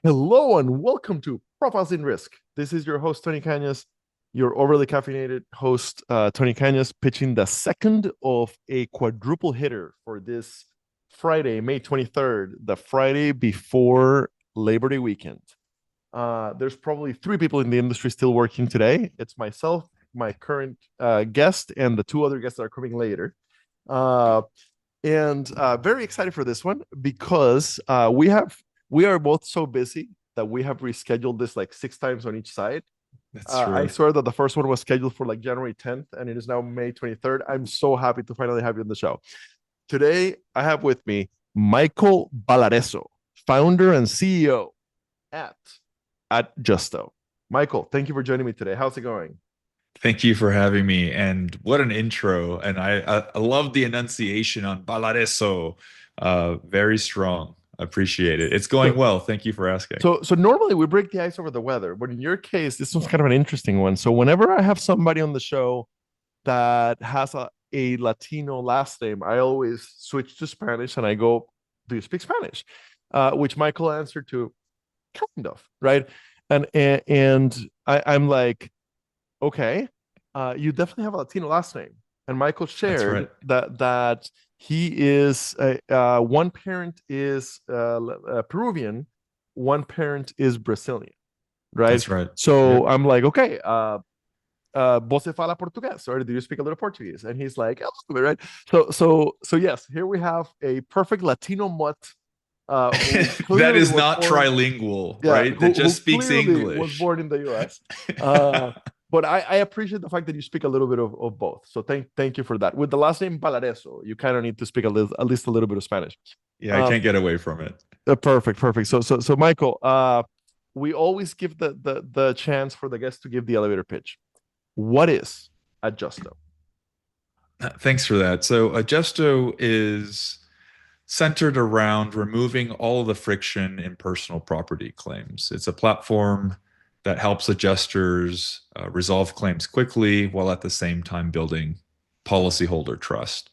Hello and welcome to Profiles in Risk. This is your host, Tony Cañas, your overly caffeinated host, Tony Cañas, pitching the second of a quadruple hitter for this Friday, May 23rd, the Friday before Labor Day weekend. There's probably three people in the industry still working today. It's myself, my current guest, and the two other guests that are coming later. Uh, and very excited for this one because we are both so busy that we have rescheduled this like six times on each side. That's I true. swear that the first one was scheduled for like January 10th, and it is now May 23rd. I'm so happy to finally have you on the show. Today, I have with me Michael Balarezo, founder and CEO at Adjusto. Michael, thank you for joining me today. How's it going? Thank you for having me. And what an intro. And I love the enunciation on Balarezo. Very strong. Appreciate it. It's going So, well. Thank you for asking. so normally we break the ice over the weather, but in your case, this was kind of an interesting one. So whenever I have somebody on the show that has a Latino last name, I always switch to Spanish and I go, "Do you speak Spanish?" Which Michael answered to, "Kind of," right? And I'm like, "Okay, you definitely have a Latino last name." And Michael That's shared right. that he is one parent is Peruvian, one parent is Brazilian, right? That's right. So Yep. I'm like, okay, você fala português, or do you speak a little Portuguese? And he's like, a little bit, right? So yes, here we have a perfect Latino mutt who That clearly is was not born, trilingual, yeah, right? That who just speaks clearly was English. born in the U.S. Uh, but I appreciate the fact that you speak a little bit of both. So thank you for that. With the last name Balarezo, you kind of need to speak at least a little bit of Spanish. Yeah, I Um, can't get away from it. perfect. So Michael, we always give the chance for the guest to give the elevator pitch. What is Adjusto? Thanks for that. So, Adjusto is centered around removing all of the friction in personal property claims. It's a platform that helps adjusters resolve claims quickly while at the same time building policyholder trust.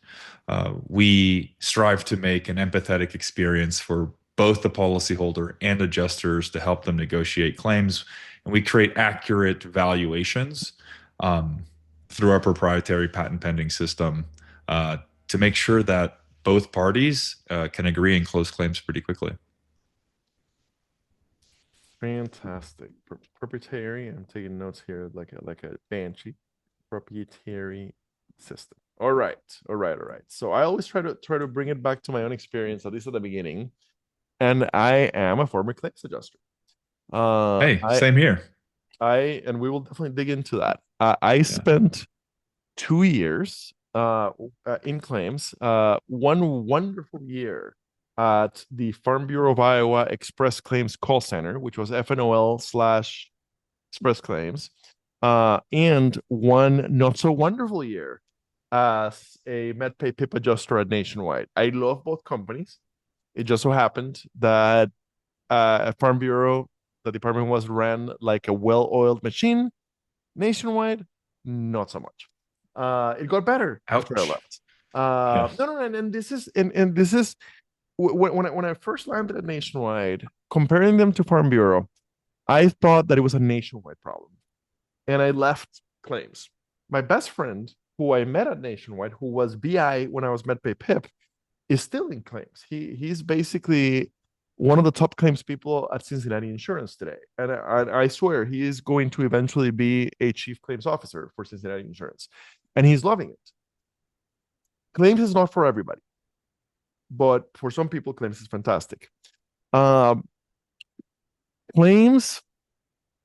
We strive to make an empathetic experience for both the policyholder and adjusters to help them negotiate claims. And we create accurate valuations um, through our proprietary patent pending system uh, to make sure that both parties can agree and close claims pretty quickly. Fantastic. Proprietary. I'm taking notes here like a banshee. Proprietary system. All right. So I always try to bring it back to my own experience, at least at the beginning. And I am a former claims adjuster. Uh, Hey, I same here. and we will definitely dig into that. I Yeah, spent 2 years in claims. One wonderful year at the Farm Bureau of Iowa Express Claims Call Center, which was FNOL slash Express Claims, and one not so wonderful year as a MedPay PIP adjuster at Nationwide. I love both companies. It just so happened that at Farm Bureau, the department was ran like a well-oiled machine. Nationwide, not so much. It got better after I ouch. left. Yeah. No, and this is when I first landed at Nationwide, comparing them to Farm Bureau, I thought that it was a nationwide problem, and I left claims. My best friend, who I met at Nationwide, who was BI when I was MedPay PIP, is still in claims. He's basically one of the top claims people at Cincinnati Insurance today, and I swear he is going to eventually be a chief claims officer for Cincinnati Insurance, and he's loving it. Claims is not for everybody, but for some people, claims is fantastic. Um, Claims,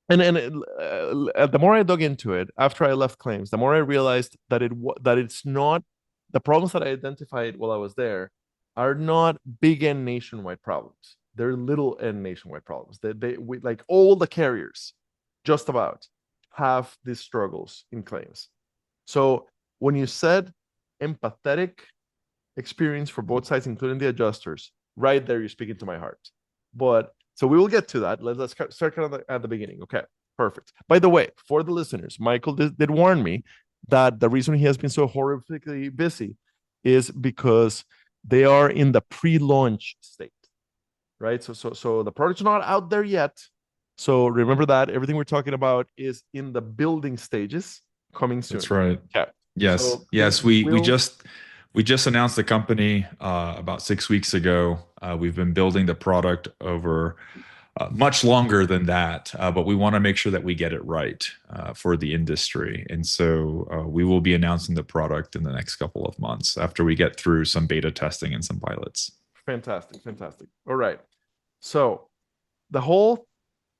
and the more I dug into it after I left claims, the more I realized that it's not the problems that I identified while I was there are not big and nationwide problems. They're little and nationwide problems. Like all the carriers, just about have these struggles in claims. So when you said empathetic experience for both sides, including the adjusters, right there, you're speaking to my heart. But so we will get to that. Let's start kind of at the beginning. Okay, perfect. By the way, for the listeners, Michael did warn me that the reason he has been so horrifically busy is because they are in the pre-launch state, right? So the product's not out there yet. So remember that everything we're talking about is in the building stages, coming That's soon. right. Okay. Yes. So things Yes. We will just announced the company about 6 weeks ago. We've been building the product over much longer than that, but we want to make sure that we get it right for the industry. And so we will be announcing the product in the next couple of months after we get through some beta testing and some pilots. fantastic, fantastic. All right. So the whole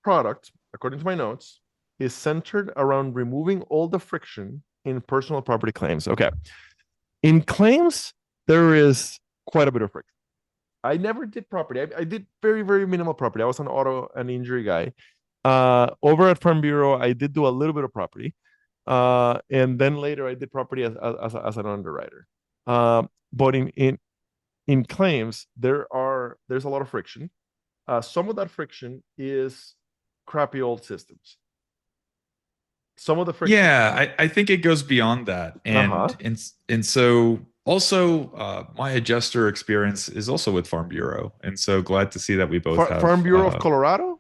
product, according to my notes, is centered around removing all the friction in personal property claims. Okay. In claims, there is quite a bit of friction. I never did property. I did very, very minimal property. I was an auto and injury guy. Over at Farm Bureau, I did do a little bit of property. And then later I did property as an underwriter. But in claims, there's a lot of friction. Some of that friction is crappy old systems. Some of the friction. Yeah, I think it goes beyond that. Uh-huh. And so also my adjuster experience is also with Farm Bureau. And so glad to see that we both Farm have Bureau of Colorado?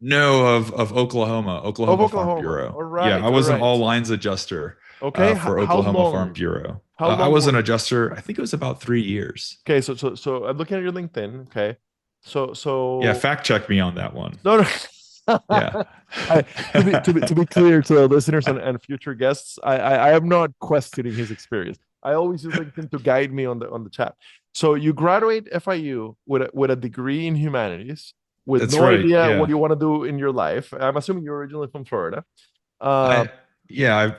no of Oklahoma, Of Oklahoma Farm Oklahoma. Bureau. All Yeah, right. I All was an right. all lines adjuster Okay. for How Oklahoma Farm long? Bureau. How I long was an were adjuster, I think it was about 3 years. okay, so I'm looking at your LinkedIn. Okay. So Yeah, so fact check me on that one. no no Yeah. I, to be clear to the listeners and future guests, I am not questioning his experience. I always use LinkedIn to guide me on the chat. So you graduate FIU with a degree in humanities, with That's no right. idea what Yeah. you want to do in your life. I'm assuming you're originally from Florida. I Um, yeah,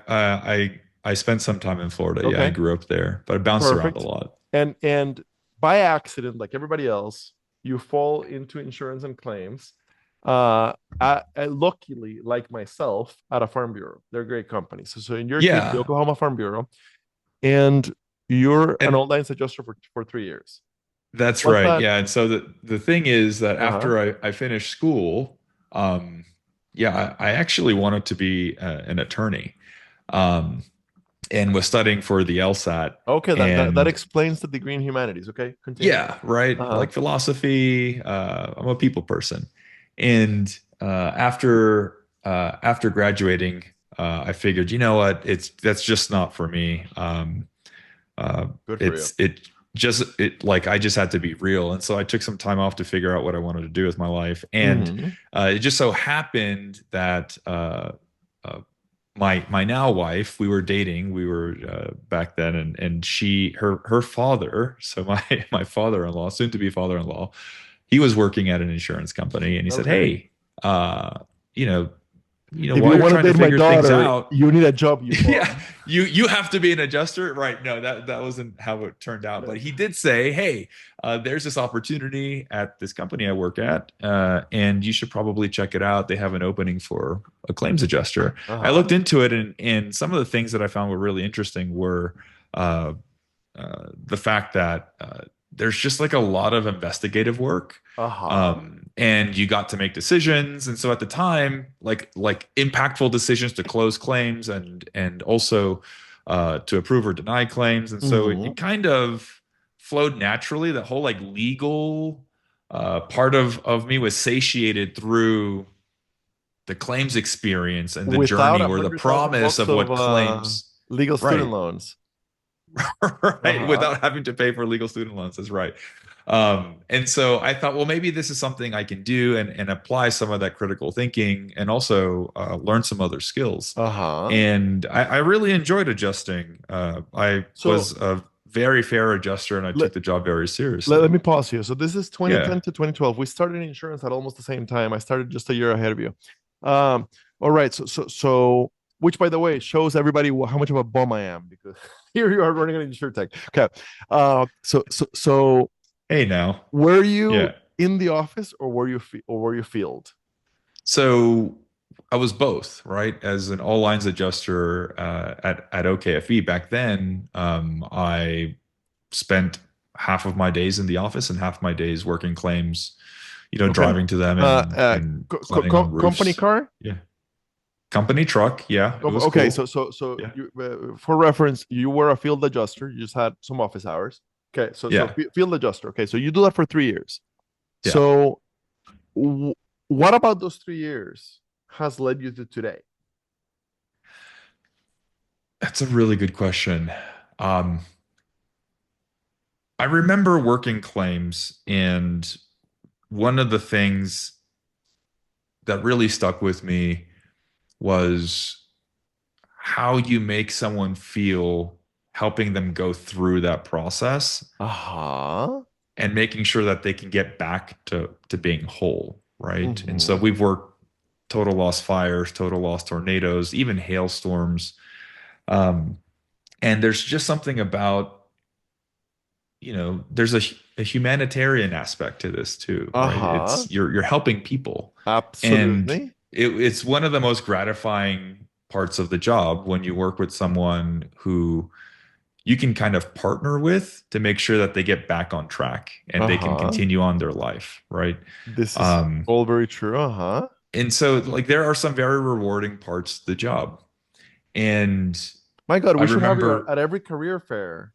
I spent some time in Florida. Yeah, I okay, grew up there, but I bounced around a perfect. lot. And by accident, like everybody else, you fall into insurance and claims. Luckily, like myself, at a farm bureau. They're great companies. So in your case, the Yeah. Oklahoma Farm Bureau, and you're an And old lines adjuster for 3 years. that's What's right. that? Yeah. And so the thing is that Uh-huh. after I finished school, um, yeah, I actually wanted to be an attorney, um, and was studying for the LSAT. Okay, that And explains the degree in humanities. Okay, continue. yeah, right. Uh-huh. Like philosophy. I'm a people person, and after graduating, I figured, you know what, that's just not for me. Uh, Good for you. it like I just had to be real, and so I took some time off to figure out what I wanted to do with my life, and Hmm. it just so happened that uh, my now wife, we were dating, we were back then, and her father, so my my father-in-law, soon to be father-in-law, he was working at an insurance company, and he said, Okay. "Hey, uh, you know." If While you you're want to trying to date my figure things daughter, out, you need a job, you yeah, bum. you have to be an adjuster, right? No, that wasn't how it turned out. But he did say, "Hey, there's this opportunity at this company I work at, and you should probably check it out. They have an opening for a claims adjuster." I Uh-huh. looked into it, and some of the things that I found were really interesting were uh, the fact that there's just like a lot of investigative work, Uh-huh. and you got to make decisions. And so at the time, like impactful decisions to close claims and also to approve or deny claims. And so it Hmm. kind of flowed naturally. The whole like legal part of me was satiated through the claims experience and the Without journey a or the hundred thousand promise bucks of of what claims, legal student right? loans. Right, Uh-huh. without having to pay for legal student loans. That's right. And so I thought, well, maybe this is something I can do and apply some of that critical thinking and also learn some other skills. Uh-huh. And I really enjoyed adjusting. I So was a very fair adjuster and I let, took the job very let seriously. me pause here. So this is Yeah. 2010 to 2012. We started insurance at almost the same time. I started just a year ahead of you. Um, all right. So which by the way shows everybody how much of a bum I am because here you are running an insurtech. Okay. So Hey, now. were you Yeah. in the office or were you field? So I was both, right? As an all lines adjuster at OKFE back then, I spent half of my days in the office and half my days working claims, Okay. driving to them Uh, and uh, and climbing on Company roofs. car. Yeah. Company truck. Yeah, it was Okay, so cool. so so Yeah. you for reference, you were a field adjuster. You just had some office hours. Okay, so Yeah. field adjuster. Okay, so you do that for 3 years. Yeah. So What about those 3 years has led you to today? That's a really good question. Um, I remember working claims, and one of the things that really stuck with me was how you make someone feel helping them go through that process Uh-huh. and making sure that they can get back to being whole, right? And so Mm-hmm. we've worked total loss fires, total loss tornadoes, even hailstorms. Um, and there's just something about, there's a humanitarian aspect to this too, right? Uh-huh. It's you're helping people. And Absolutely. it's one of the most gratifying parts of the job when you work with someone who you can kind of partner with to make sure that they get back on track and they can Uh-huh. continue on their life, right? This is Um, all very true. Uh-huh. and so like there are some very rewarding parts to the job. And My God, I we should have you remember at every career fair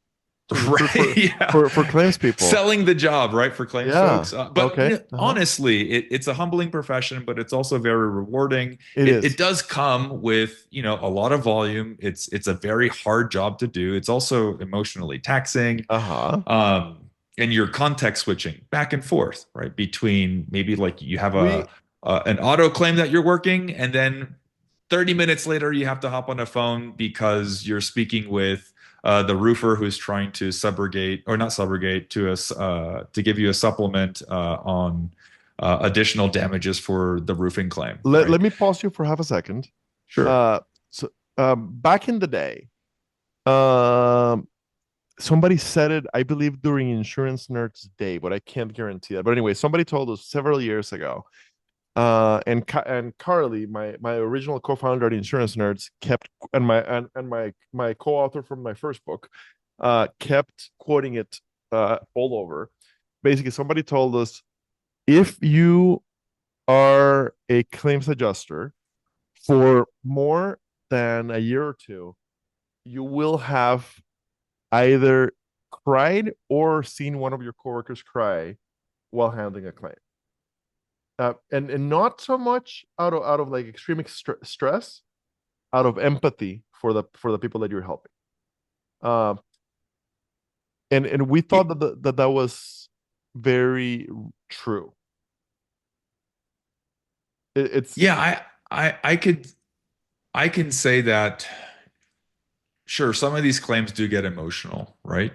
to recruit right, for yeah. claims people. Selling the job, right, for claims Yeah. folks. But Okay. Uh-huh. honestly, it's a humbling profession, but it's also very rewarding. It It is. does come with, a lot of volume. It's a very hard job to do. It's also emotionally taxing. Uh-huh. Um, and you're context switching back and forth, right, between maybe like you have We an auto claim that you're working, and then 30 minutes later you have to hop on a phone because you're speaking with the roofer who's trying to subrogate or not subrogate to us to give you a supplement on additional damages for the roofing claim, let right? me pause you for half a second. Sure. Uh so back in the day, um somebody said it, I believe, during Insurance Nerds Day, but I can't guarantee that. But anyway, somebody told us several years ago. And Carly, my original co-founder at Insurance Nerds, kept and my co-author from my first book, kept quoting it all over. Basically, somebody told us, if you are a claims adjuster for more than a year or two, you will have either cried or seen one of your coworkers cry while handling a claim. And not so much out of like extreme stress, out of empathy for the people that you're helping. Uh, and we thought that was very true. It's Yeah, I can say that sure, some of these claims do get emotional, right?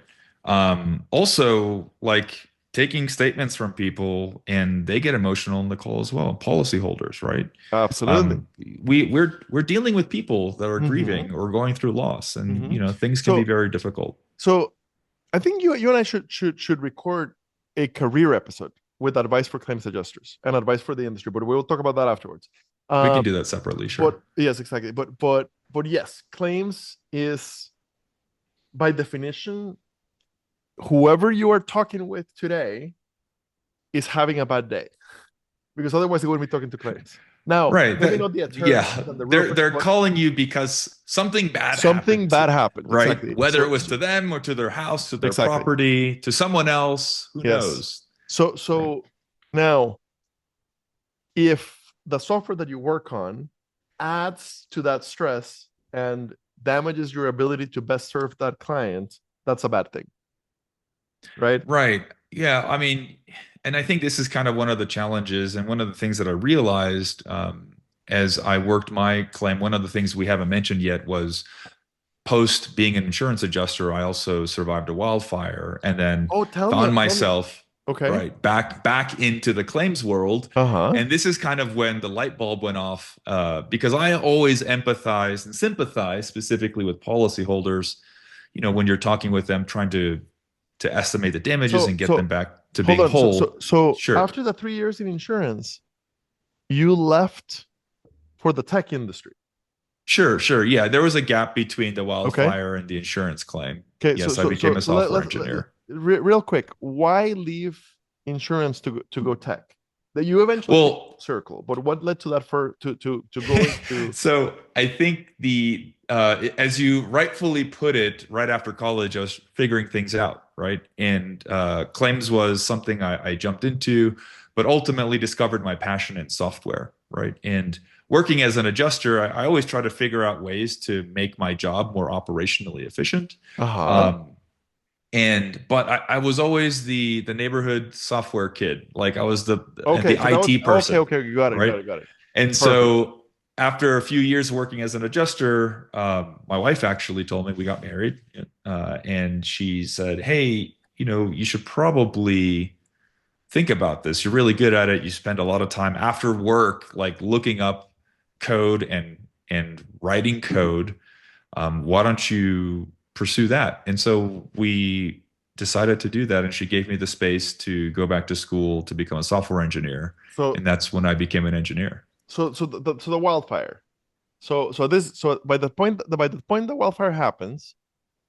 Also, like taking statements from people and they get emotional in the call as well. Policyholders, right? absolutely. Um, we're dealing with people that are Mm-hmm. grieving or going through loss, and Mm-hmm. things can be So very difficult. so I think you and I should record a career episode with advice for claims adjusters and advice for the industry, but we'll talk about that afterwards. We Um, can do that separately, but sure. yes, exactly. But yes, claims is by definition, whoever you are talking with today is having a bad day, because otherwise they wouldn't be talking to claims. Now, Right. maybe not the attorneys Yeah, and the roofers, they're but calling you because something bad something happened, bad happened. right? Exactly. Whether it was to them or to their house, to their Exactly. property, to someone else, who Yes. knows, So right? so now, if the software that you work on adds to that stress and damages your ability to best serve that client, that's a bad thing, right? Right. Yeah. I mean, and I think this is kind of one of the challenges and one of the things that I realized as I worked my claim. One of the things we haven't mentioned yet was post being an insurance adjuster, I also survived a wildfire and then Oh, found tell me. myself Okay. right back into the claims world. Uh-huh. And this is kind of when the light bulb went off because I always empathize and sympathize specifically with policyholders. When you're talking with them, trying to estimate the damages So and get them so back to hold being on. whole. Sure. After the 3 years in insurance, you left for the tech industry. Sure, sure. Yeah, there was a gap between the Okay. wildfire and the insurance claim. Okay. Yes, I became a software engineer. Real quick. Why leave insurance to go tech? That you eventually came Well, circle, but what led to that for to go into? so I think as you rightfully put it, right after college, I was figuring things out. right? And claims was something I jumped into, but ultimately discovered my passion in software, right? And working as an adjuster, I always try to figure out ways to make my job more operationally efficient. Uh-huh. Um, but I was always the neighborhood software kid. Like I was Okay, the so that was IT okay, person, okay, you got it, got right? it, got it. And Perfect. so after a few years working as an adjuster, my wife actually told me we got married, and she said, "Hey, you should probably think about this. You're really good at it. You spend a lot of time after work, like looking up code and writing code. Why don't you pursue that?" And so we decided to do that, and she gave me the space to go back to school to become a software engineer, So and that's when I became an engineer. so the wildfire. So by the point the wildfire happens,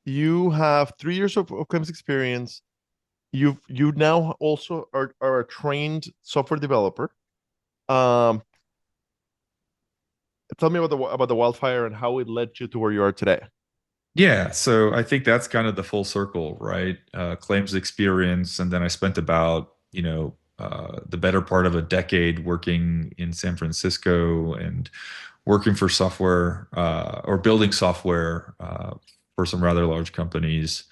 you have 3 years of claims experience. You now also are a trained software developer. Um, Tell me about the wildfire and how it led you to where you are today. Yeah, so I think that's kind of the full circle, right? Claims experience, and then I spent about, the better part of a decade working in San Francisco and working for software or building software for some rather large companies.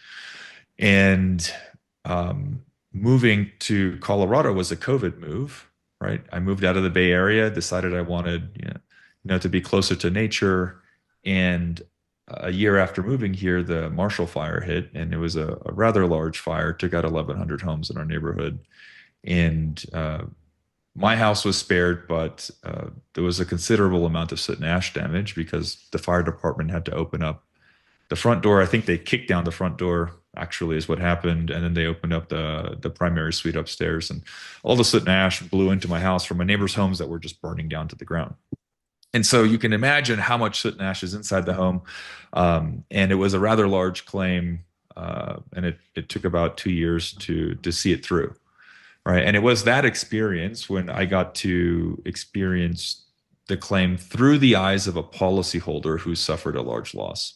And um, moving to Colorado was a COVID move, right? I moved out of the Bay Area, decided I wanted, to be closer to nature. And a year after moving here, the Marshall Fire hit, and it was a rather large fire, took out 1,100 homes in our neighborhood. And my house was spared, but there was a considerable amount of soot and ash damage because the fire department had to open up the front door. I think they kicked down the front door, actually, is what happened, and then they opened up the primary suite upstairs, and all the soot and ash blew into my house from my neighbors' homes that were just burning down to the ground. And so you can imagine how much soot and ash is inside the home. And it was a rather large claim, and it took about 2 years to see it through, right? And it was that experience when I got to experience the claim through the eyes of a policyholder who suffered a large loss.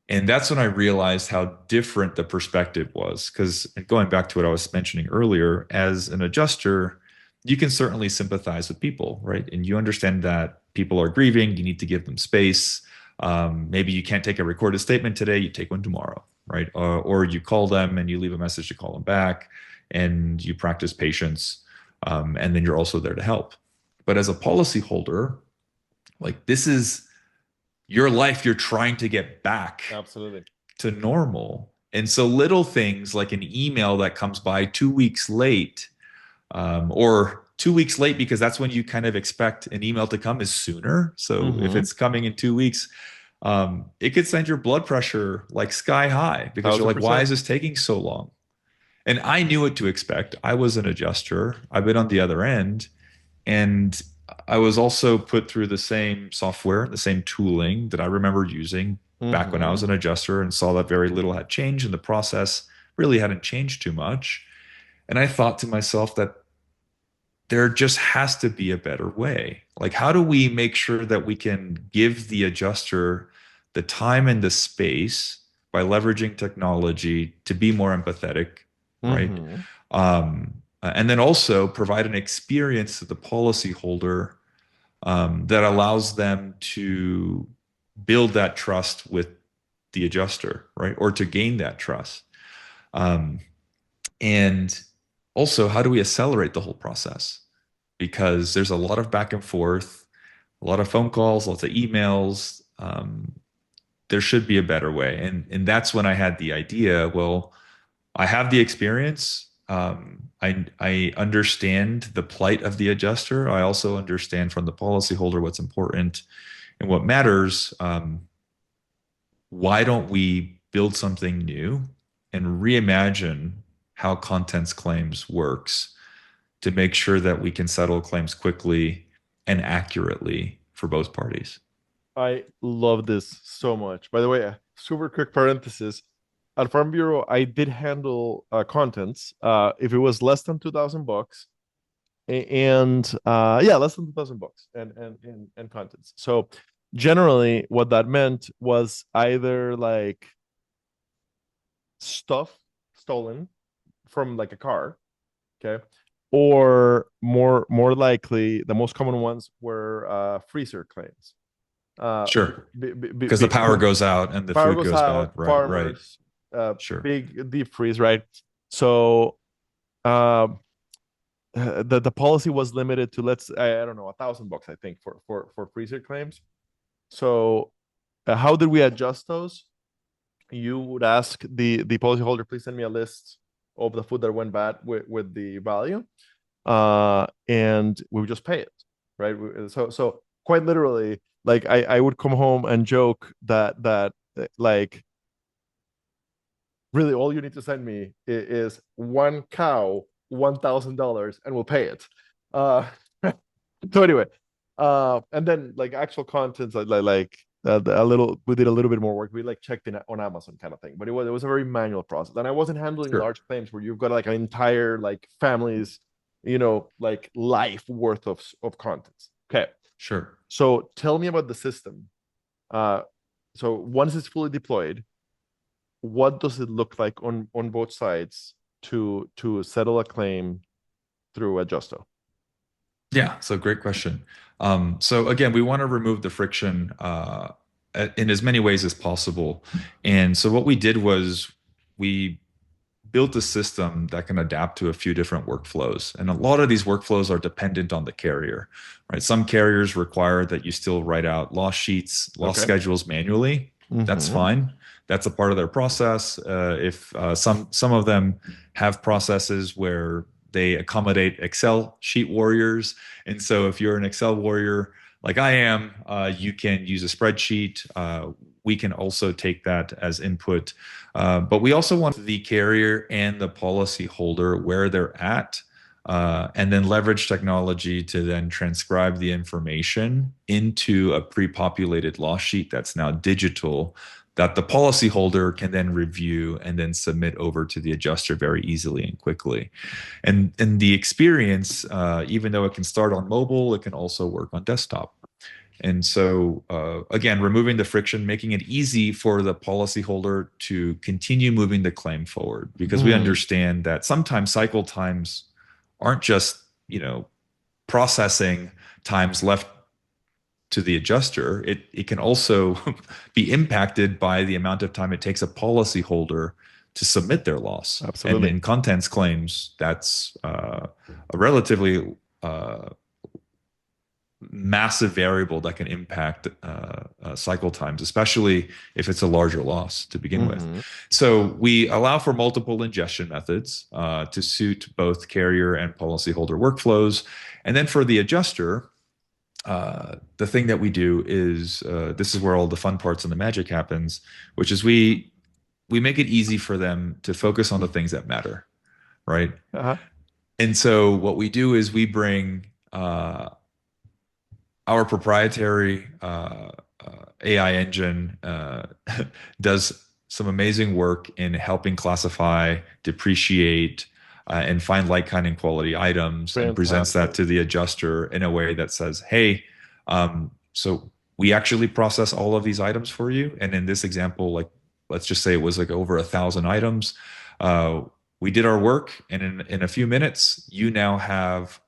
And that's when I realized how different the perspective was. Because going back to what I was mentioning earlier, as an adjuster, you can certainly sympathize with people, right? And you understand that people are grieving, you need to give them space. Maybe you can't take a recorded statement today, you take one tomorrow, right? Or you call them and you leave a message to call them back and you practice patience. And then you're also there to help. But as a policyholder, like this is your life you're trying to get back Absolutely. to normal. And so little things like an email that comes by 2 weeks late, or 2 weeks late because that's when you kind of expect an email to come is sooner. So if Mm-hmm. it's coming in 2 weeks, it could send your blood pressure like sky high because you're Thousand like, why is percent. this taking so long? And I knew what to expect. I was an adjuster. I've been on the other end. And I was also put through the same software, the same tooling that I remember using back when I Mm-hmm. was an adjuster and saw that very little had changed and the process really hadn't changed too much. And I thought to myself that there just has to be a better way. Like, how do we make sure that we can give the adjuster the time and the space by leveraging technology to be more empathetic, right? Mm-hmm. And then also provide an experience to the policyholder that allows them to build that trust with the adjuster, right? Or to gain that trust. Um, and also, how do we accelerate the whole process? Because there's a lot of back and forth, a lot of phone calls, lots of emails. There should be a better way. And that's when I had the idea, well, I have the experience. I understand the plight of the adjuster. I also understand from the policyholder what's important and what matters. Why don't we build something new and reimagine how contents claims works to make sure that we can settle claims quickly and accurately for both parties? I love this so much. By the way, super quick parenthesis. At Farm Bureau, I did handle contents. If it was less than 2,000 bucks, and yeah, less than 2,000 bucks and contents. So generally, what that meant was either like stuff stolen from like a car, okay, or more likely the most common ones were freezer claims. Sure. Because the power goes out and the Power food goes goes bad. out, Right, right. farmers, Sure. big deep freeze, right? So um, the policy was limited to, let's, I don't know, $1,000, I think, for freezer claims. So how did we adjust those? You would ask the policyholder, please send me a list of the food that went bad with the value, and we would just pay it, right? So quite literally, like I would come home and joke that like really all you need to send me is one cow, $1,000, and we'll pay it. Uh, so anyway, and then like actual contents, a little, we did a little bit more work. We like checked in on Amazon kind of thing, but it was a very manual process, and I wasn't handling Sure. large claims where you've got like an entire like family's, like life worth of contents. Okay, Sure. so tell me about the system. Uh, so once it's fully deployed, what does it look like on both sides to settle a claim through Adjusto? Yeah, so great question. So again, we want to remove the friction in as many ways as possible. And so what we did was we built a system that can adapt to a few different workflows. And a lot of these workflows are dependent on the carrier, right? Some carriers require that you still write out loss sheets, loss Okay. schedules manually. That's Mm-hmm. fine. That's a part of their process. If some of them have processes where they accommodate Excel sheet warriors, and so if you're an Excel warrior like I am, you can use a spreadsheet. We can also take that as input, but we also want the carrier and the policy holder where they're at, and then leverage technology to then transcribe the information into a pre-populated loss sheet that's now digital that the policyholder can then review and then submit over to the adjuster very easily and quickly. And the experience, even though it can start on mobile, it can also work on desktop. And so, again, removing the friction, making it easy for the policyholder to continue moving the claim forward, because we Mm. understand that sometimes cycle times aren't just, processing times left to the adjuster. It can also be impacted by the amount of time it takes a policyholder to submit their loss. And Absolutely. in contents claims, that's a relatively massive variable that can impact cycle times, especially if it's a larger loss to begin with. Mm-hmm. So we allow for multiple ingestion methods to suit both carrier and policyholder workflows. And then for the adjuster, the thing that we do is this is where all the fun parts and the magic happens, which is we make it easy for them to focus on the things that matter, right? Uh-huh. And so what we do is we bring our proprietary AI engine does some amazing work in helping classify, depreciate, and find like, kind, and quality items, and presents that Fantastic. to the adjuster in a way that says, "Hey, so we actually process all of these items for you." And in this example, like let's just say it was like over 1,000 items. Uh, we did our work, and in a few minutes, you now have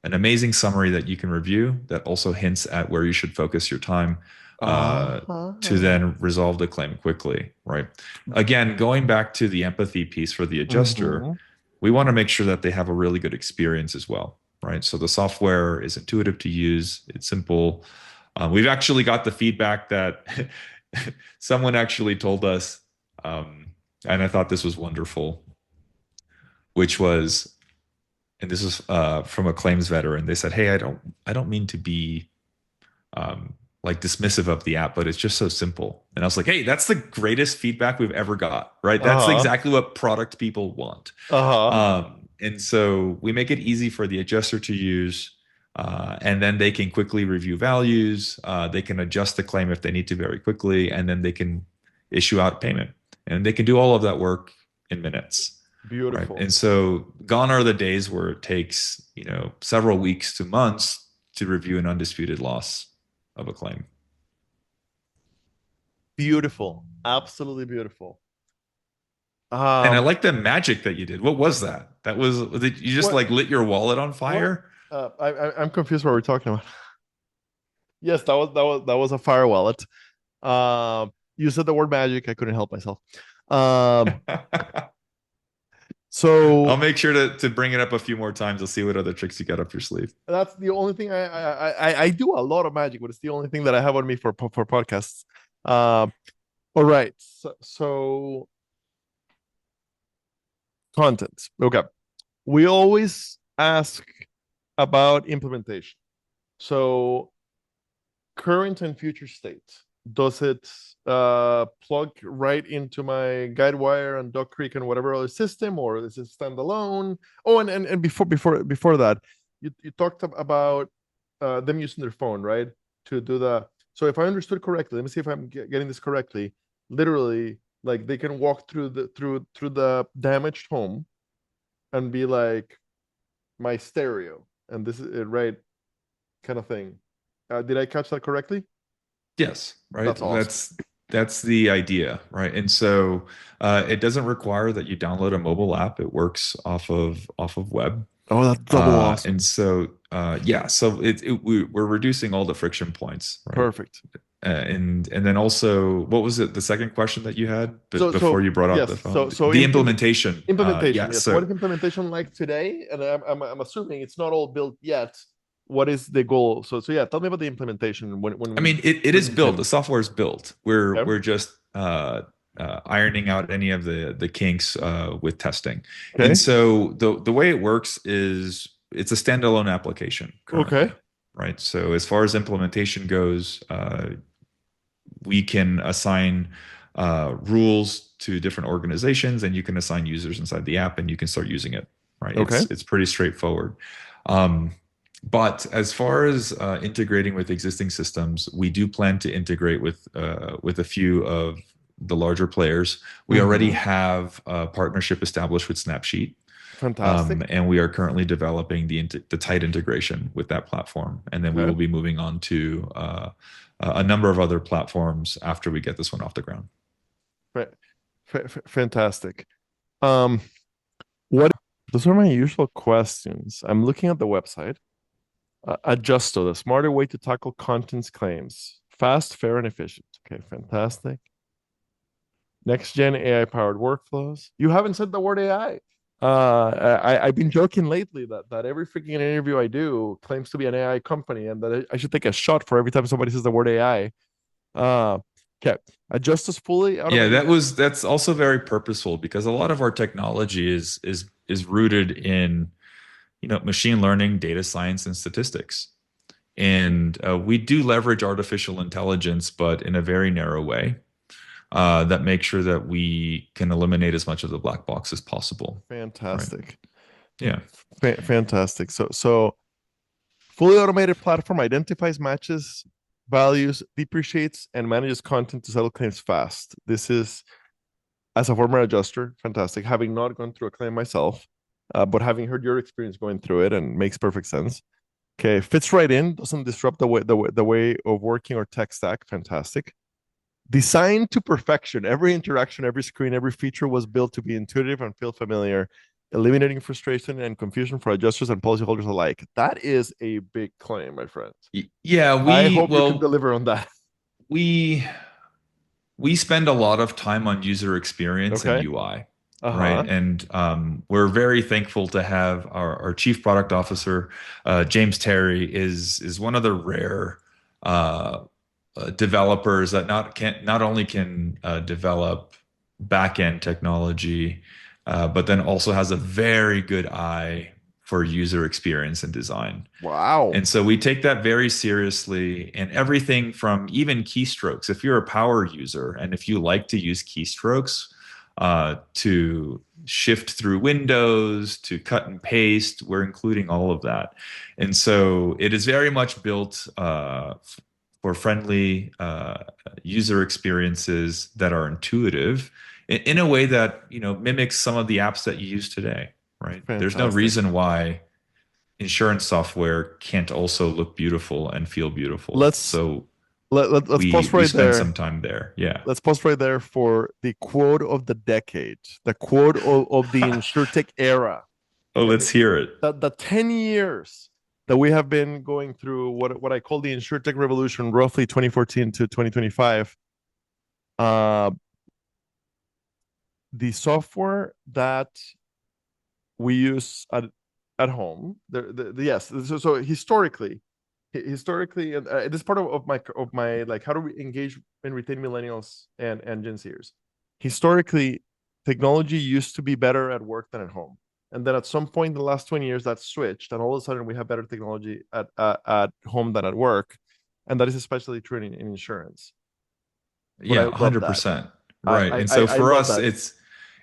an amazing summary that you can review that also hints at where you should focus your time to Uh-huh. then resolve the claim quickly, right? Again, going back to the empathy piece for the adjuster, Mm-hmm. we want to make sure that they have a really good experience as well, right? So the software is intuitive to use, it's simple. We've actually got the feedback that someone actually told us, and I thought this was wonderful, which was, and this is from a claims veteran. They said, "Hey, I don't mean to be like dismissive of the app, but it's just so simple." And I was like, "Hey, that's the greatest feedback we've ever got, right? That's Uh-huh. exactly what product people want." Uh-huh. And so we make it easy for the adjuster to use, and then they can quickly review values. They can adjust the claim if they need to very quickly, and then they can issue out payment, and they can do all of that work in minutes. Right. Beautiful. And so gone are the days where it takes, several weeks to months to review an undisputed loss of a claim. Beautiful. Absolutely beautiful. And I Um, like the magic that you did. What was that? Did you just what like lit your wallet on what? fire? I'm confused what we're talking about. Yes, that was a fire wallet. You said the word magic. I couldn't help myself. Um, I'll so make sure to bring it up a few more times. I'll see what other tricks you got up your sleeve. that's the only thing I do a lot of magic, but it's the only thing that I have on me for podcasts. Um, all right. So content. Okay. We always ask about implementation. So current and future state. Does it plug right into my Guidewire and Duck Creek and whatever other system, or is it standalone? Oh, and before that, you talked about them using their phone, right, to do the. So if I understood correctly, let me see if I'm getting this correctly. Literally, like they can walk through the damaged home and be like my stereo, and this is it, right, kind of thing. Did I catch that correctly? Yes, right. That's awesome. That's the idea, right? And so it doesn't require that you download a mobile app. It works off of web. Oh, that's double awesome. And so yeah, so we're reducing all the friction points, right? Perfect. And then also, what was it? The second question that you had before So you brought up yes. the phone, So the implementation. implementation. Yeah. Yes. What So is implementation like today? And I'm assuming it's not all built yet. What is the goal? So yeah. Tell me about the implementation when I we mean, it bring is this built. in. The software is built. We're Okay. we're just ironing out any of the kinks with testing. And Okay. so the way it works is it's a standalone application Okay. currently, right? So as far as implementation goes, we can assign rules to different organizations, and you can assign users inside the app, and you can start using it. Right? Okay. It's pretty straightforward. Um, but as far as integrating with existing systems, we do plan to integrate with a few of the larger players. We already Mm-hmm. have a partnership established with Snapsheet, Fantastic. and we are currently developing the tight integration with that platform. And then we Okay. will be moving on to a number of other platforms after we get this one off the ground. Fa- Fantastic. Um, what? Those are my usual questions. I'm looking at the website. Adjusto, the smarter way to tackle contents claims. Fast, fair, and efficient. Okay, fantastic. Next gen AI powered workflows. You haven't said the word AI. I've been joking lately that every freaking interview I do claims to be an AI company, and that I should take a shot for every time somebody says the word AI. Okay, Adjust is fully Yeah, automated. that's also very purposeful because a lot of our technology is rooted in machine learning, data science, and statistics. And we do leverage artificial intelligence, but in a very narrow way that makes sure that we can eliminate as much of the black box as possible. Right. Fantastic, Yeah. fantastic. So fully automated platform identifies, matches, values, depreciates, and manages content to settle claims fast. This is, as a former adjuster, fantastic. Having not gone through a claim myself, but having heard your experience going through it, and makes perfect sense. Okay, fits right in, doesn't disrupt the way of working or tech stack. Fantastic. Designed to perfection. Every interaction, every screen, every feature was built to be intuitive and feel familiar, eliminating frustration and confusion for adjusters and policyholders alike. That is a big claim, my friend. Yeah, I hope you can deliver on that. we we spend a lot of time on user experience and Okay. UI, right? Uh-huh. And we're very thankful to have our chief product officer, James Terry, is one of the rare uh, developers that not only can develop back end technology, but then also has a very good eye for user experience and design. Wow. And so we take that very seriously, and everything from even keystrokes. If you're a power user and if you like to use keystrokes to shift through windows, to cut and paste, we're including all of that. And so it is very much built for friendly user experiences that are intuitive in a way that mimics some of the apps that you use today. Right? There's no Fantastic. reason why insurance software can't also look beautiful and feel beautiful. Let's So Let's pause we right spend there. some time there. Yeah. Let's pause right there for the quote of the decade, the quote of the insurtech era. Oh, Okay, let's hear it. the 10 years that we have been going through what I call the insurtech revolution, roughly 2014 to 2025. Uh, the software that we use at home, yes. So historically, and this is part of my like how do we engage and retain millennials and Gen Zers. Historically, technology used to be better at work than at home, and then at some point in the last 20 years that switched, and all of a sudden we have better technology at home than at work, and that is especially true in insurance. But I Yeah, love that. 100%. Right. And so I for love us, that.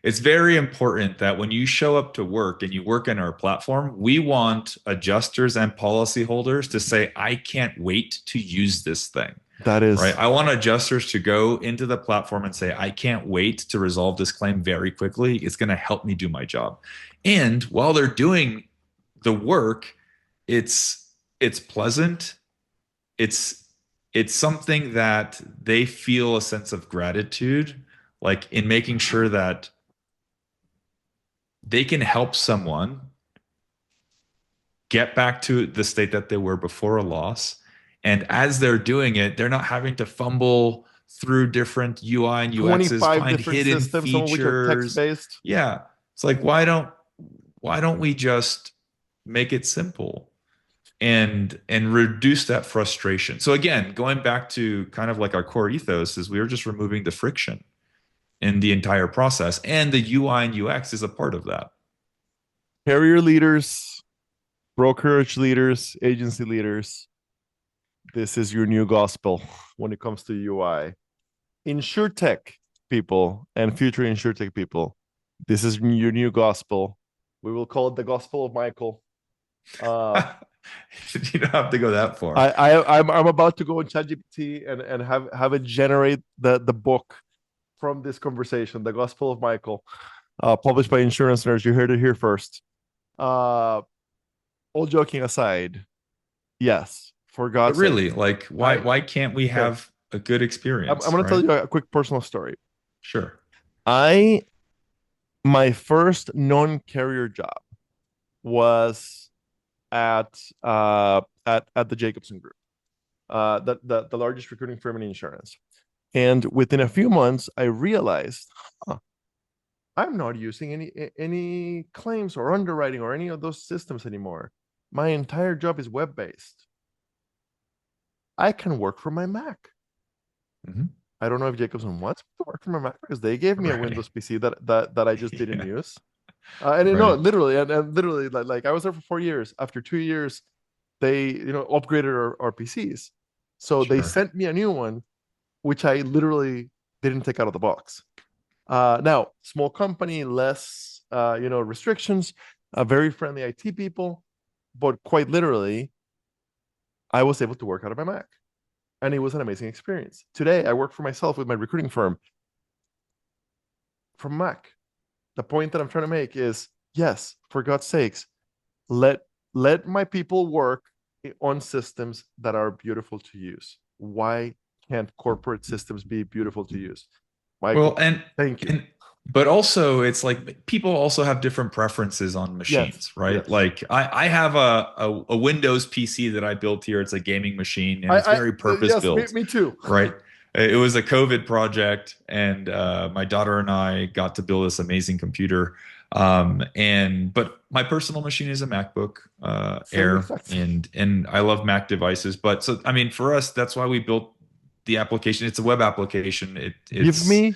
it's very important that when you show up to work and you work in our platform, we want adjusters and policyholders to say, I can't wait to use this thing. That Right. is I want adjusters to go into the platform and say, I can't wait to resolve this claim very quickly. It's going to help me do my job. And while they're doing the work, it's pleasant. It's it's something that they feel a sense of gratitude, like in making sure that they can help someone get back to the state that they were before a loss. And as they're doing it, they're not having to fumble through different UI and UXs, 25 find different hidden systems, some of which are text features. based. Yeah. It's like why don't we just make it simple and reduce that frustration? So again, going back to kind of like our core ethos is we are just removing the friction in the entire process, and the UI and UX is a part of that. Carrier leaders, brokerage leaders, agency leaders, this is your new gospel when it comes to UI. InsurTech people and future InsurTech people, this is your new gospel. We will call it the gospel of Michael. Uh, You don't have to go that far. I'm about to go on ChatGPT and have it generate the book from this conversation, the Gospel of Michael, published by Insurance Nerds. You heard it here first. Uh, all joking aside, yes, for But God's sake, really, like, I why can't we okay. have a good I'm experience, going to tell right? you a quick personal story. Sure. I My first non-carrier job was at the Jacobson Group, the largest recruiting firm in insurance. And within a few months, I realized, huh, I'm not using any claims or underwriting or any of those systems anymore. My entire job is web based. I can work from my Mac. Mhm. I don't know if Jacobson wants me to work from my Mac because they gave me a Right. Windows PC that I just didn't Yeah. use. And no, Right. literally, and literally, like I was there for 4 years. After 2 years, they upgraded our PCs, so they Sure. sent me a new one, which I literally didn't take out of the box. Now, small company, less restrictions, very friendly IT people, but quite literally, I was able to work out of my Mac, and it was an amazing experience. Today, I work for myself with my recruiting firm from Mac. The point that I'm trying to make is, yes, for God's sakes, let let my people work on systems that are beautiful to use. Why can't corporate systems be beautiful to use? Well, Michael, thank you. and but also it's like people also have different preferences on Yes, machines, right? yes. Like I have a Windows PC that I built here. It's a gaming machine and it's I very purpose yes, built, me too. right? It was a COVID project, and my daughter and I got to build this amazing computer. And but my personal machine is a MacBook Same Air, exact. and I love Mac devices. But so I mean, for us, that's why we built the application. It's a web application. Give It's me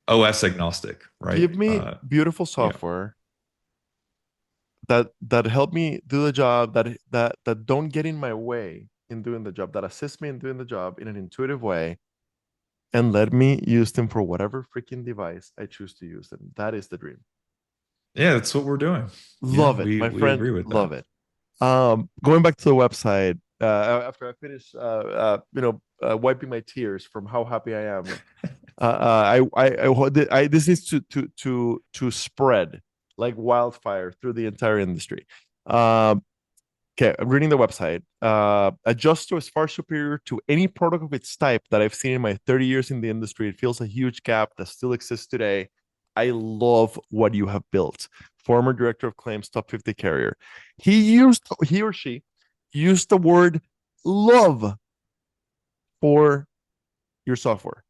OS agnostic, right? give me beautiful Yeah. software that help me do the job, that don't get in my way in doing the job, that assist me in doing the job in an intuitive way, and let me use them for whatever freaking device I choose to use them. That is the dream. Yeah, that's what we're doing. Yeah, Love it, my we friend. agree with Love that. it. Going back to the website, after I finish, wiping my tears from how happy I am. This needs to spread like wildfire through the entire industry. Um, Okay, I'm reading the website. Adjusto is far superior to any product of its type that I've seen in my 30 years in the industry. It fills a huge gap that still exists today. I love what you have built. Former director of claims, top 50 carrier. He or she used the word love for your software.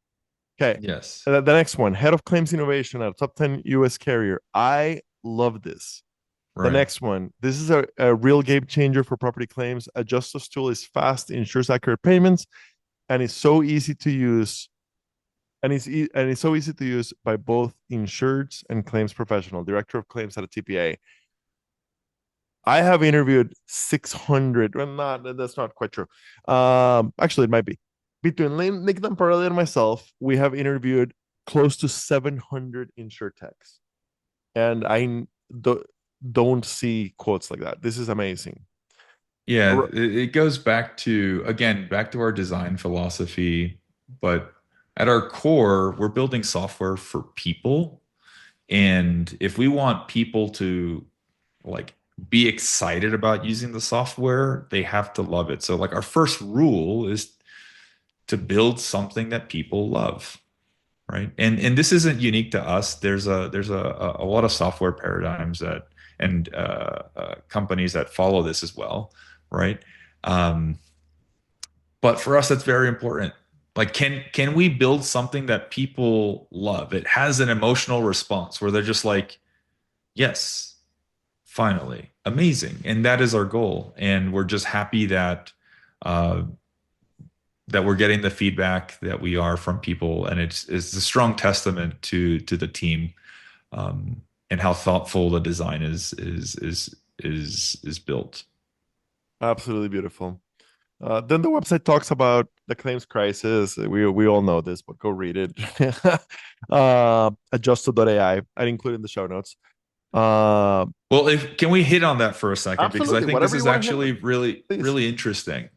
Okay. Yes. The next one, head of claims innovation at a top 10 US carrier. I love this. The Right. next one, this is a real game changer for property claims. Adjusto's tool is fast, ensures accurate payments, and is so easy to use. And it's so easy to use by both insureds and claims professional. Director of claims at a TPA. I have interviewed 600. Well, not that's not quite true. Actually, it might be. Between Nick Damparelli and myself, we have interviewed close to 700 insure techs, and do, don't see quotes like that. This is amazing. Yeah, it goes back to, again, back to our design philosophy, but at our core, we're building software for people. And if we want people to like be excited about using the software, they have to love it. So like our first rule is to build something that people love, right? And this isn't unique to us. There's a lot of software paradigms that and companies that follow this as well, right? Um, but for us, that's very important. Like, can we build something that people love? It has an emotional response where they're just like, yes, finally, amazing, and that is our goal. And we're just happy that uh, that we're getting the feedback that we are from people, and it's a strong testament to the team, and how thoughtful the design is built. Absolutely beautiful. Then the website talks about the claims crisis. We all know this, but go read it. Adjusto.ai. I include in the show notes. Uh, Well, if can we hit on that for a second, because I Absolutely. think this Whatever you is want to hit actually on, really please. really interesting.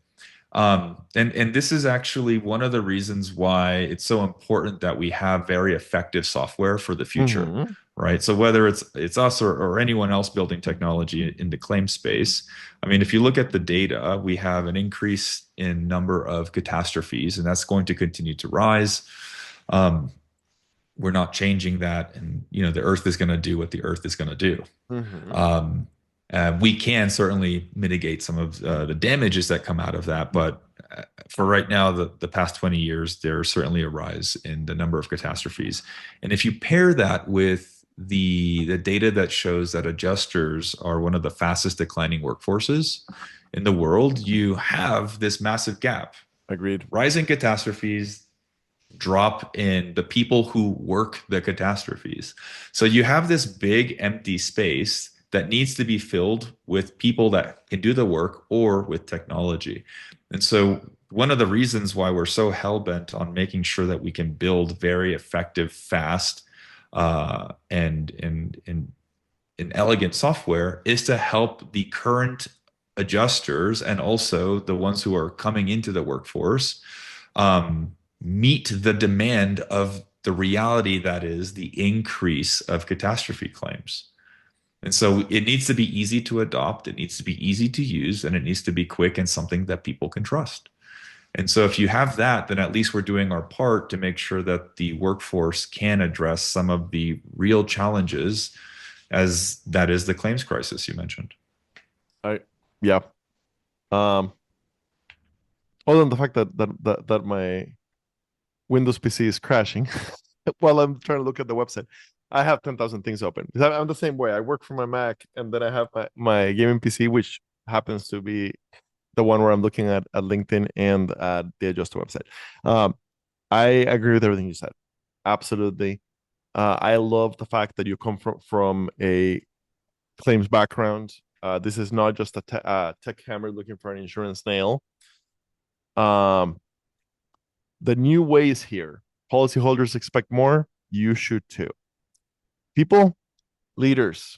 And this is actually one of the reasons why it's so important that we have very effective software for the future, Mm-hmm. right? So whether it's us or anyone else building technology in the claim space, I mean, if you look at the data, we have an increase in number of catastrophes, and that's going to continue to rise. Um, we're not changing that, and the Earth is going to do what the Earth is going to do. Mm-hmm. Um, we can certainly mitigate some of the damages that come out of that, but for right now, the past 20 years, there's certainly a rise in the number of catastrophes. And if you pair that with the data that shows that adjusters are one of the fastest declining workforces in the world, you have this massive gap. Agreed. Rising catastrophes, drop in the people who work the catastrophes. So you have this big empty space that needs to be filled with people that can do the work or with technology. And so one of the reasons why we're so hell-bent on making sure that we can build very effective, fast, and elegant software is to help the current adjusters and also the ones who are coming into the workforce meet the demand of the reality that is the increase of catastrophe claims. And so it needs to be easy to adopt, it needs to be easy to use, and it needs to be quick and something that people can trust. And so if you have that, then at least we're doing our part to make sure that the workforce can address some of the real challenges, as that is the claims crisis you mentioned. I Yeah. Um, Other than the fact that my Windows PC is crashing while I'm trying to look at the website. I have 10,000 things open. I'm the same way. I work from my Mac and then I have my gaming PC, which happens to be the one where I'm looking at LinkedIn and at the Adjusto website. Um, I agree with everything you said. Absolutely. I love the fact that you come from a claims background. This is not just a tech hammer looking for an insurance nail. Um, the new way is here. Policyholders expect more. You should too. People, leaders,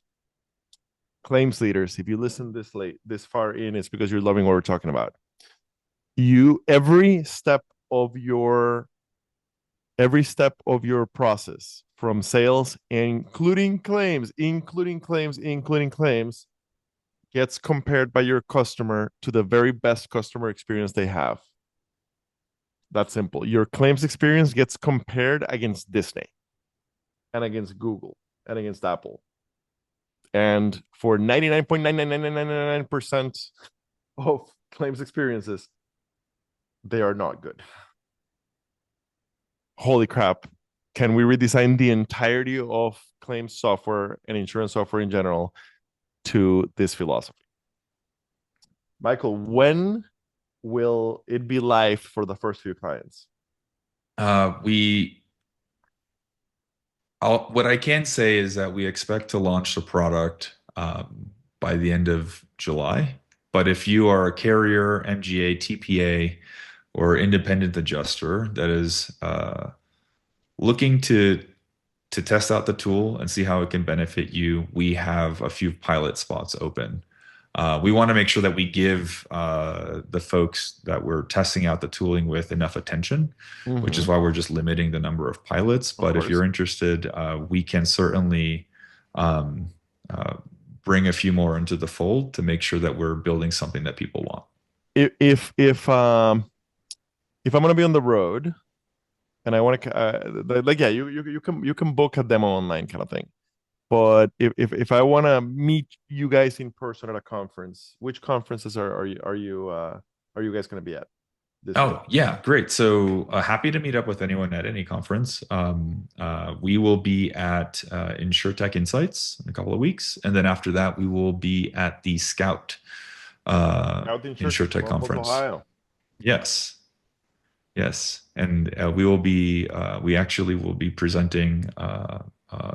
claims leaders. If you listen this far in, it's because you're loving what we're talking about. You every step of your process from sales, including claims, gets compared by your customer to the very best customer experience they have. That's simple. Your claims experience gets compared against Disney and against Google and against Apple. And for 99.99999% of claims experiences, they are not good. Holy crap. Can we redesign the entirety of claims software and insurance software in general to this philosophy? Michael, when will it be live for the first few clients? What I can say is that we expect to launch the product by the end of July. But if you are a carrier, MGA, TPA, or independent adjuster that is looking to test out the tool and see how it can benefit you, we have a few pilot spots open. We want to make sure that we give the folks that we're testing out the tooling with enough attention, which is why we're just limiting the number of pilots. But if you're interested, we can certainly bring a few more into the fold to make sure that we're building something that people want. If I'm gonna be on the road and I want to like, yeah, you can book a demo online kind of thing. But if I want to meet you guys in person at a conference, which conferences are you guys going to be at this year? Oh, yeah, great. So happy to meet up with anyone at any conference. We will be at InsurTech Insights in a couple of weeks. And then after that, we will be at the Scout InsurTech Conference. Ohio. Yes. Yes. And we actually will be presenting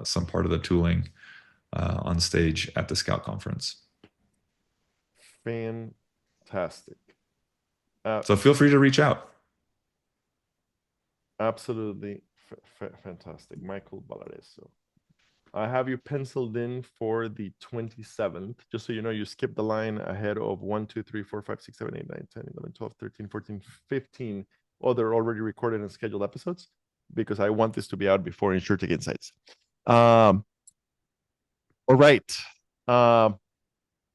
some part of the tooling on stage at the Scout Conference. Fantastic. So feel free to reach out. Absolutely fantastic. Michael Balarezo. I have you penciled in for the 27th. Just so you know, you skipped the line ahead of 1, 2, 3, 4, 5, 6, 7, 8, 9, 10, 11, 12, 13, 14, 15 other already recorded and scheduled episodes because I want this to be out before InsurTech Insights. All right.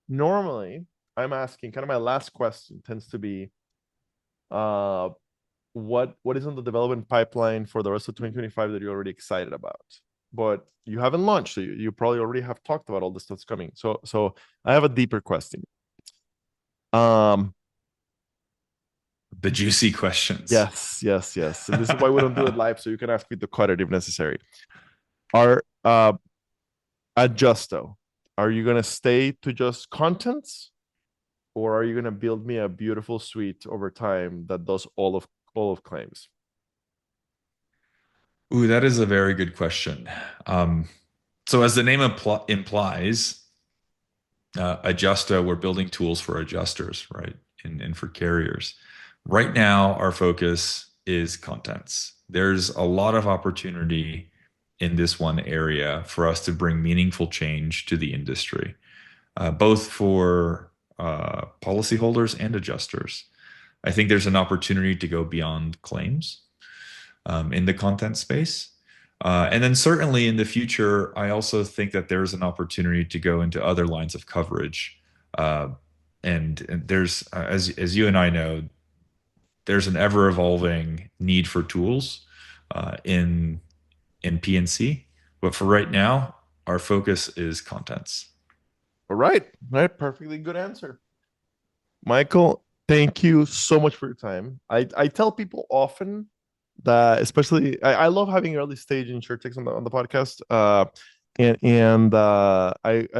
Normally, I'm asking, kind of my last question tends to be, what is on the development pipeline for the rest of 2025 that you're already excited about? But you haven't launched, so you probably already have talked about all the stuff that's coming. So I have a deeper question. The juicy questions. Yes. And this is why we don't do it live, so you can ask me to cut it if necessary. Adjusto, are you gonna stay to just contents, or are you gonna build me a beautiful suite over time that does all of claims? Ooh, that is a very good question. So as the name implies, Adjusto, we're building tools for adjusters, right? And for carriers. Right now, our focus is contents. There's a lot of opportunity in this one area for us to bring meaningful change to the industry, both for policyholders and adjusters. I think there's an opportunity to go beyond claims in the content space. And then certainly in the future, I also think that there's an opportunity to go into other lines of coverage. And there's, as you and I know, there's an ever evolving need for tools in P&C. But for right now, our focus is contents. All right. Perfectly good answer. Michael, thank you so much for your time. I tell people often that, especially, I love having early stage insurtechs on the podcast. I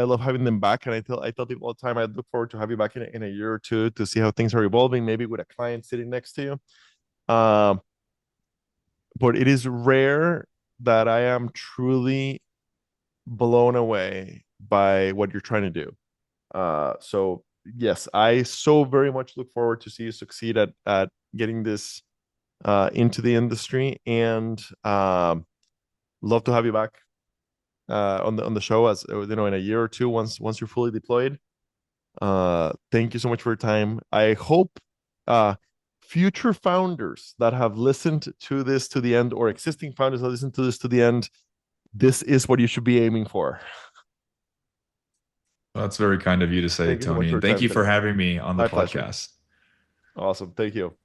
love having them back. And I tell people all the time, I look forward to have you back in a year or two to see how things are evolving, maybe with a client sitting next to you. But it is rare that I am truly blown away by what you're trying to do. So yes, I so very much look forward to see you succeed at getting this into the industry, and love to have you back on the show, as you know, in a year or two, once you're fully deployed. Thank you so much for your time. I hope future founders that have listened to this to the end, or existing founders that listen to this to the end, this is what you should be aiming for. Well, that's very kind of you to say, Thank you so much Tony. for And your thank time you for today. having me on the My pleasure. podcast. Awesome. Thank you.